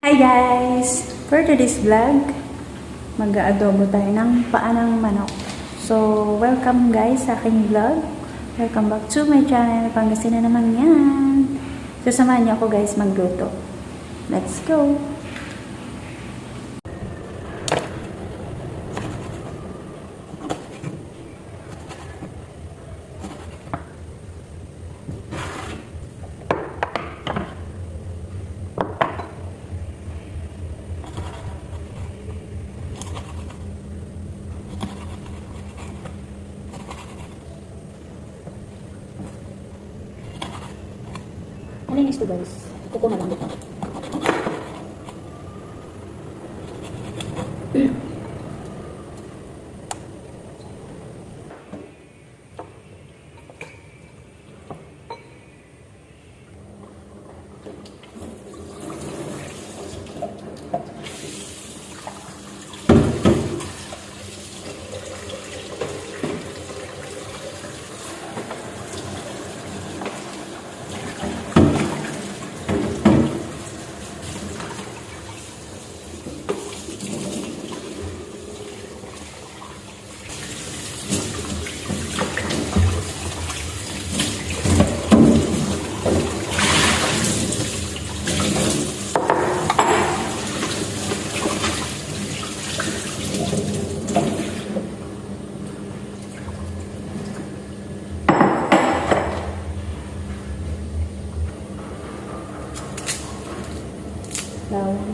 Hi guys! For today's vlog, mag-aadobo tayo ng paa ng manok. So, welcome guys sa aking vlog. Welcome back to my channel. Pangasinan naman yan. So, samahan niyo ako guys magluto. Let's go! Malinis to guys. Kuko na lang dito. Bawang.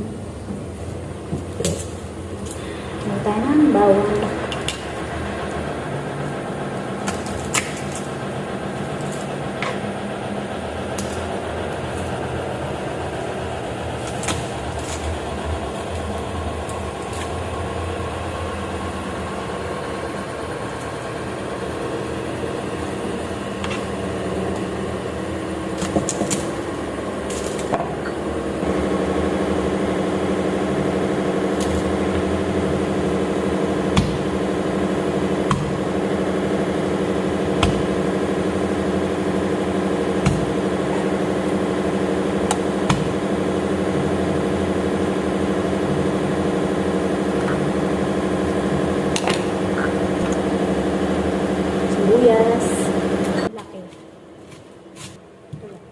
Magta ng bawang. Sibuyas. Laki. Ito lang.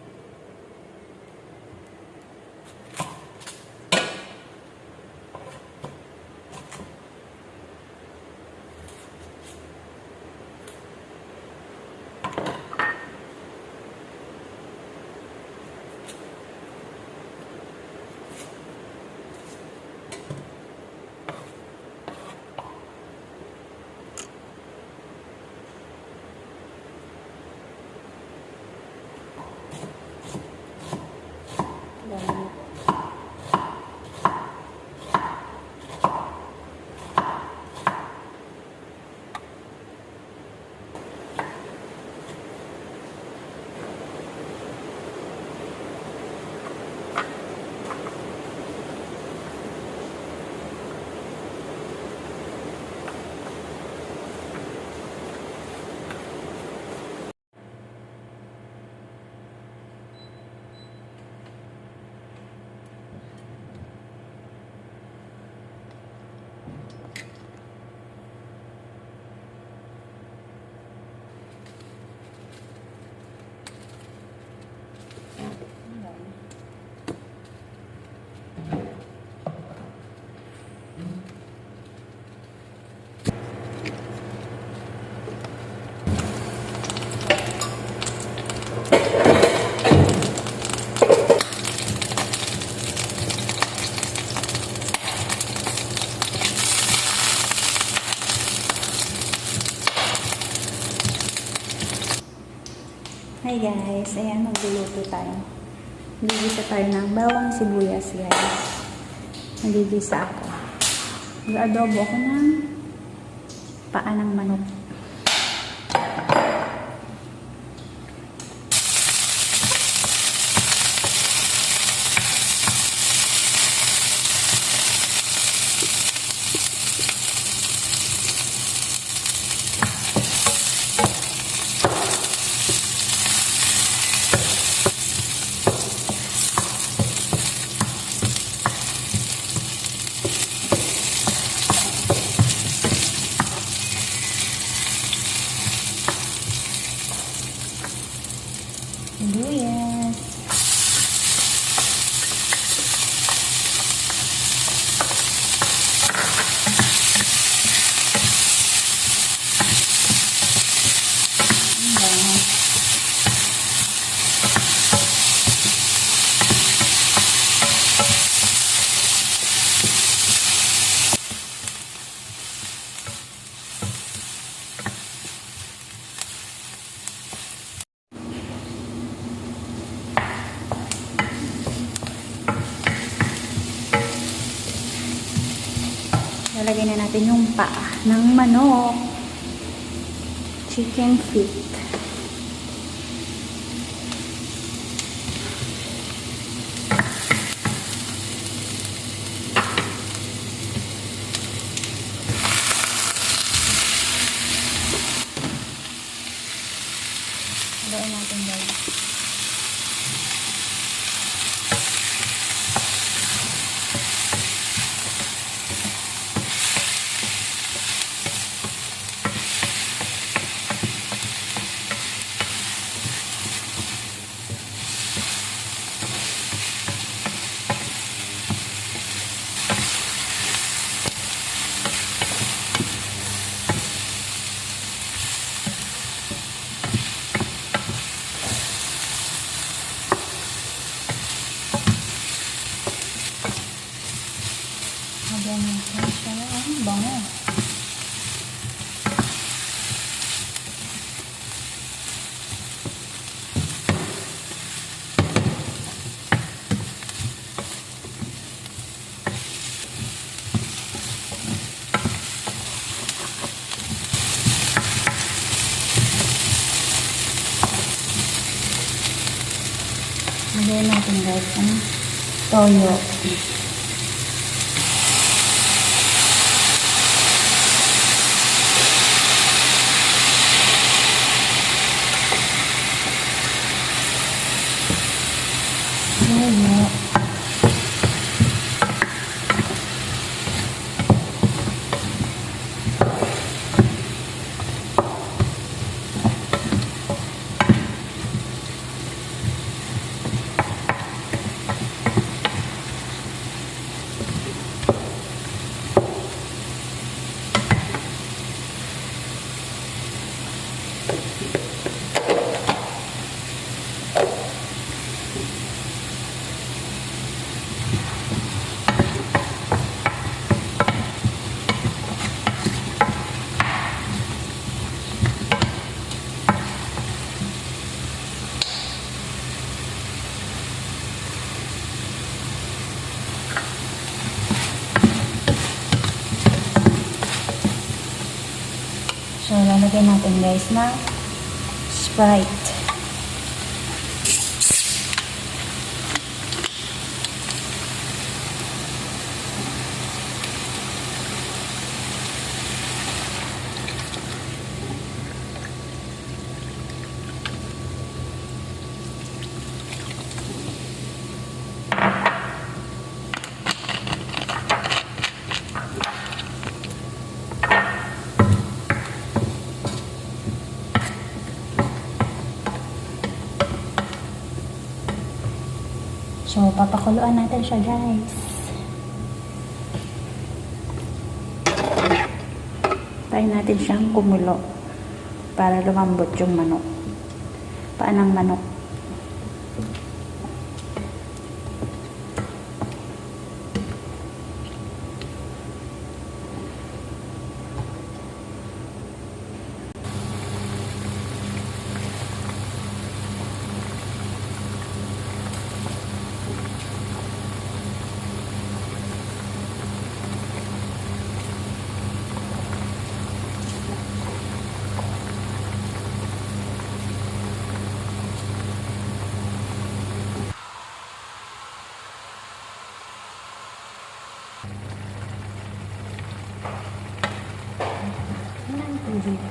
Hi guys, ayan, magluluto tayo. Magigisa tayo ng bawang sibuyas guys. Magigisa ako. Mag-adobo ako ng paa ng manok. Lalagay na natin yung paa ng manok. Chicken feet. Haluin natin guys. Lagyan natin siya ng bango. Lagyan natin guys ang toyo. So, lalagyan natin guys na Sprite. So, papakuluan natin siya guys. Tayo natin siyang kumulo para lumambot yung manok. Paa ng manok. Tubig.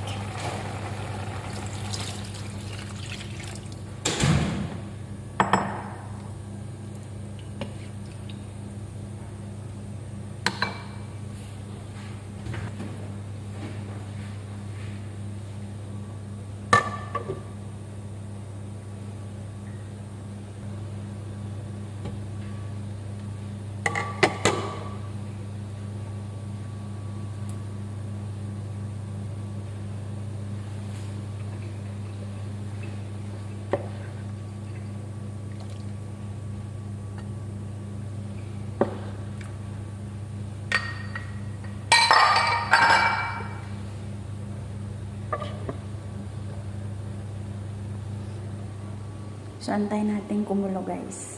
So, antayin natin kumulo guys.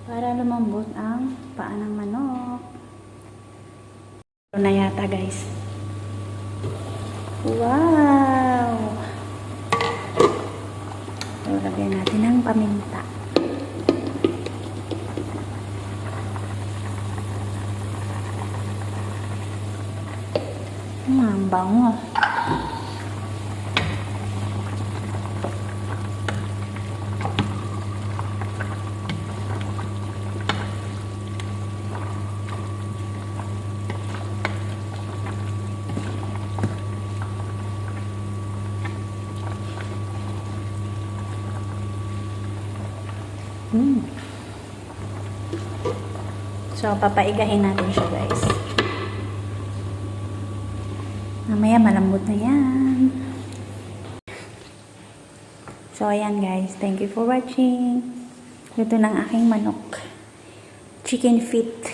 Para lumambot ang paa ng manok. Ito na yata guys. Wow! So, lagyan natin ng paminta. Ang bango. So, papaigahin natin siya, guys. Mamaya, malambot na yan. So, ayan, guys. Thank you for watching. Ito ng aking manok. Chicken feet.